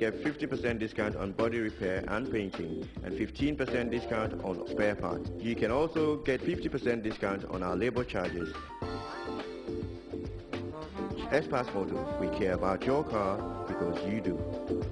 get 50% discount on body repair and painting and 15% discount on spare parts. You can also get 50% discount on our labor charges. S-Pass Motors, we care about your car because you do.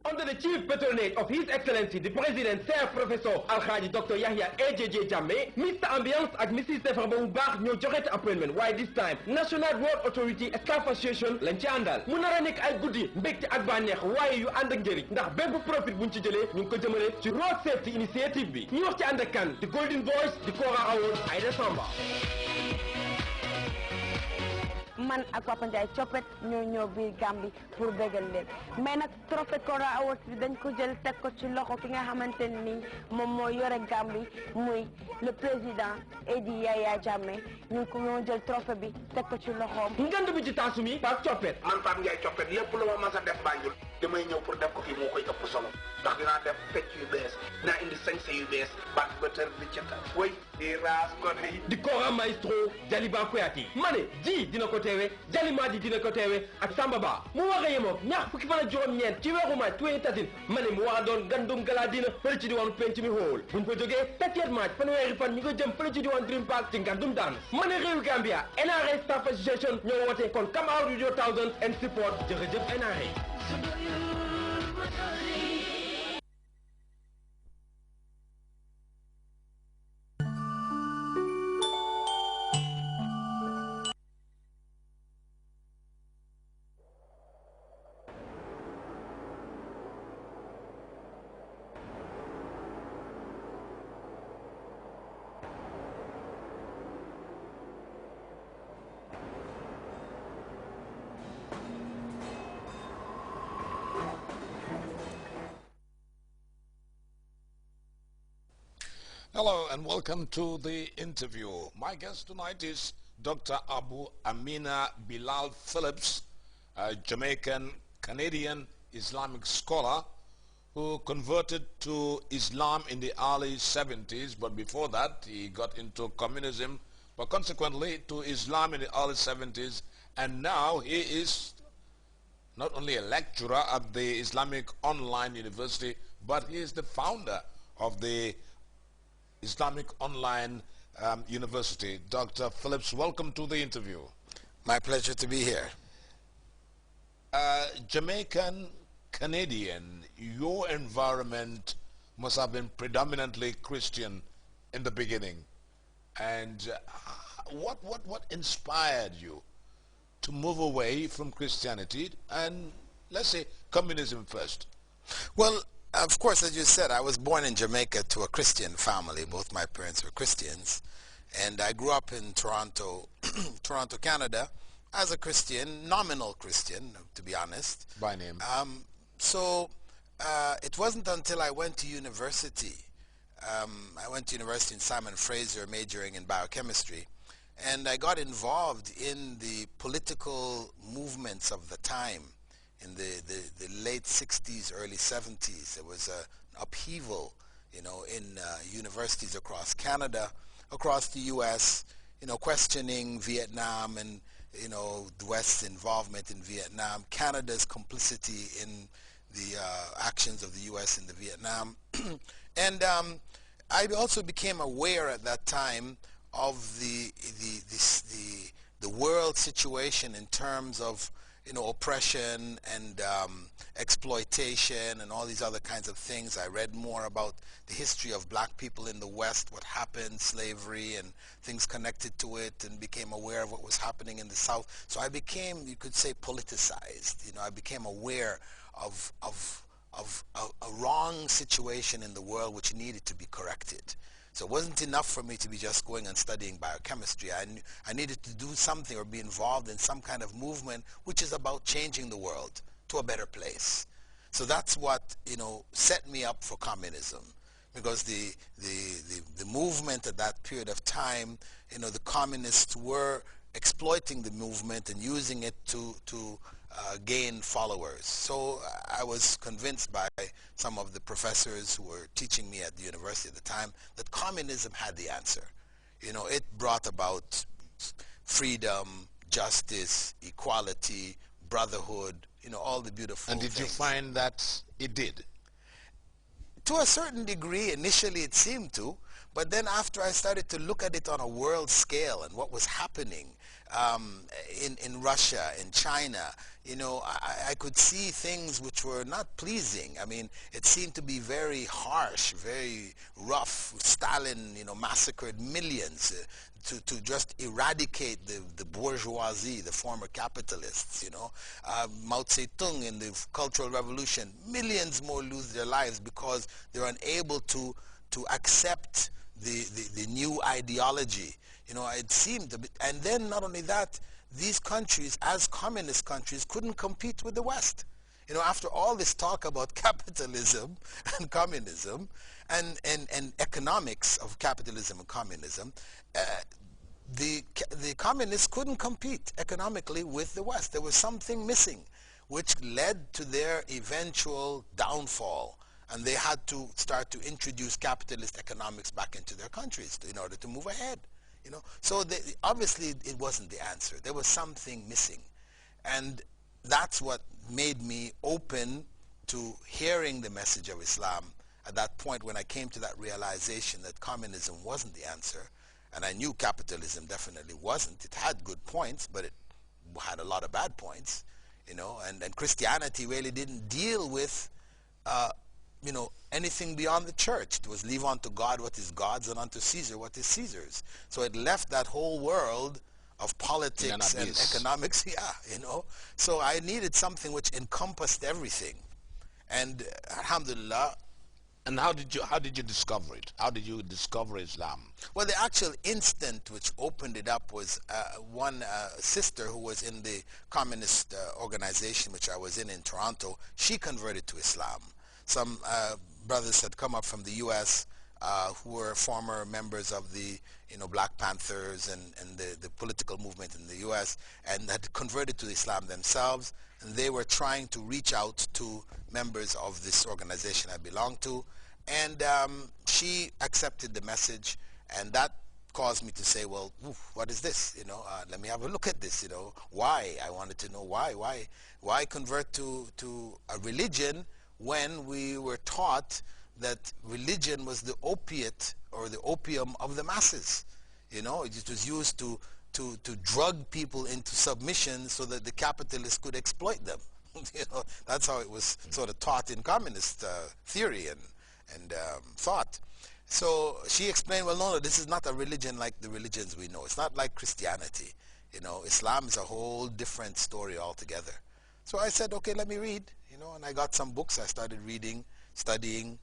Under the chief patronage of His Excellency the President Sir Professor Alhaji Dr. Yahya AJJ Jammeh, Mr. Ambiance ak Mrs. Defar ba bu baax ñoo joxe appointment waaye this time National Road Authority Staff Association lañ ci àndal mu nar a nekk ay guddi mbégte ak bànneex waaye yu ànd ak njëriñ ndax bépp profit buñ ci jëlee ñu ngi ko jëmale ci road safety initiative bi ñu wax ci ànd ak kan the Golden Voice the Kora Award Aïda Samba. man ak Papa Ndiaye coppet ñoo biir Gambie pour bégal leen mais nag trophée Kora Awards bi dañ ko jël teg ko ci loxo ki nga xamante ni moom moo yore Gambie muy le président Edi Yaya Jammeh ñu ko ñoo jël trophée bi teg ko ci loxoom. ngand bi ci taasu mi Pape Coppet. man Pape Ndiaye coppet lépp lu ma mas a def Banjul damay ñëw pour def ko fii moo koy ëpp solo ndax dinaa def fecc yu bees dinaa indi sañse yu bees bat bëtër bi ca way di raas ko di Kora maestro Jaliba Kuyati ma ne ji dina ko teewe Jalima di dina ko teewe ak Samba Ba mu war a yemoo ñaar fukki fan ak juróom-ñeent ci weeru Maaj 2013 ma ne mu war a doon gandum gala dina fële ci diwaanu penc mi xool buñ fa jógee 7 Maaj fanweeri fan ñi ko jëm fële ci diwaanu Dream Park ci ngandum dance ma ne réew Gambia NRA Staff Association ñoo woote kon come out with your 1000 and support jërëjëf NRA. Hello and welcome to the interview. My guest tonight is Dr. Abu Amina Bilal Phillips, a Jamaican Canadian Islamic scholar who converted to Islam in the early 70s, but before that he got into communism, but consequently to Islam in the early 70s, and now he is not only a lecturer at the Islamic Online University, but he is the founder of the Islamic Online University. Dr. Phillips, welcome to the interview. My pleasure to be here. Jamaican Canadian, your environment must have been predominantly Christian in the beginning. And what inspired you to move away from Christianity and, let's say, communism first? Well, of course, as you said, I was born in Jamaica to a Christian family. Both my parents were Christians. And I grew up in Toronto, Toronto, Canada, as a Christian, nominal Christian, to be honest. By name. So it wasn't until I went to university. I went to university in Simon Fraser, majoring in biochemistry. And I got involved in the political movements of the time. In the late 60s, early 70s, there was an upheaval, you know, in universities across Canada, across the U.S., you know, questioning Vietnam and, you know, the West's involvement in Vietnam, Canada's complicity in the actions of the U.S. in the Vietnam. And I also became aware at that time of the world situation in terms of, you know, oppression and exploitation and all these other kinds of things. I read more about the history of black people in the West, what happened, slavery and things connected to it, and became aware of what was happening in the South. So I became, you could say, politicized. You know, I became aware of a wrong situation in the world which needed to be corrected. So it wasn't enough for me to be just going and studying biochemistry. I needed to do something or be involved in some kind of movement which is about changing the world to a better place. So that's what, set me up for communism. Because the movement at that period of time, the communists were exploiting the movement and using it to gain followers. So I was convinced by some of the professors who were teaching me at the university at the time that communism had the answer. It brought about freedom, justice, equality, brotherhood, all the beautiful And did things. you find that it did? To a certain degree, initially it seemed to, but then after I started to look at it on a world scale and what was happening in Russia, in China, I could see things which were not pleasing. I mean, it seemed to be very harsh, very rough. Stalin, massacred millions to just eradicate the bourgeoisie, the former capitalists, Mao Zedong in the Cultural Revolution, millions more lose their lives because they're unable to accept the new ideology. It seemed to be, and then not only that, these countries, as communist countries, couldn't compete with the West. After all this talk about capitalism and communism and economics of capitalism and communism, the communists couldn't compete economically with the West. There was something missing, which led to their eventual downfall. And they had to start to introduce capitalist economics back into their countries in order to move ahead. So obviously it wasn't the answer. There was something missing. And that's what made me open to hearing the message of Islam at that point when I came to that realization that communism wasn't the answer. And I knew capitalism definitely wasn't. It had good points, but it had a lot of bad points, and Christianity really didn't deal with anything beyond the church. It was leave unto God what is God's and unto Caesar what is Caesar's. So it left that whole world of politics and economics, So I needed something which encompassed everything. And alhamdulillah. And how did you discover it? How did you discover Islam? Well, the actual instant which opened it up was one sister who was in the communist organization which I was in Toronto. She converted to Islam. Some brothers had come up from the U.S. Who were former members of the Black Panthers and the political movement in the U.S. and had converted to Islam themselves, and they were trying to reach out to members of this organization I belonged to, and she accepted the message, and that caused me to say, well, what is this? Let me have a look at this. Why? I wanted to know why convert to a religion when we were taught that religion was the opiate or the opium of the masses. It was used to drug people into submission so that the capitalists could exploit them. That's how it was sort of taught in communist theory and thought. So she explained, well, no, this is not a religion like the religions we know. It's not like Christianity. Islam is a whole different story altogether. So I said, okay, let me read, and I got some books. I started reading, studying,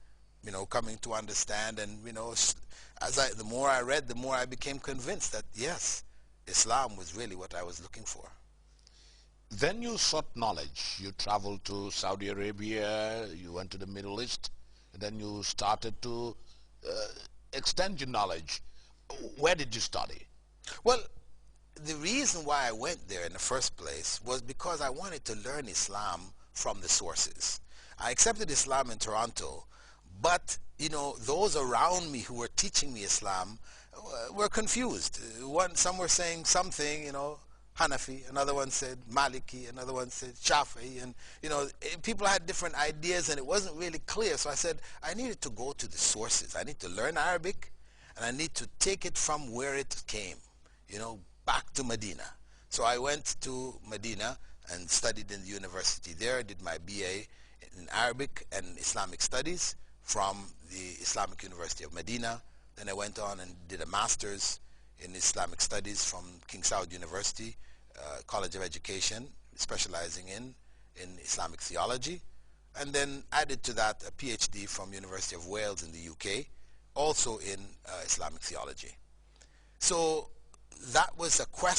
coming to understand, and, the more I read, the more I became convinced that, yes, Islam was really what I was looking for. Then you sought knowledge. You traveled to Saudi Arabia, you went to the Middle East, and then you started to extend your knowledge. Where did you study? Well, the reason why I went there in the first place was because I wanted to learn Islam from the sources. I accepted Islam in Toronto, but those around me who were teaching me Islam were confused. Some were saying something, Hanafi, another one said Maliki, another one said Shafi'i, and people had different ideas and it wasn't really clear. So I said I needed to go to the sources. I need to learn Arabic and I need to take it from where it came, back to Medina. So I went to Medina and studied in the university there. I did my BA in Arabic and Islamic Studies from the Islamic University of Medina. Then I went on and did a master's in Islamic Studies from King Saud University, College of Education, specializing in Islamic theology. And then added to that a PhD from University of Wales in the UK, also in Islamic theology. So that was a question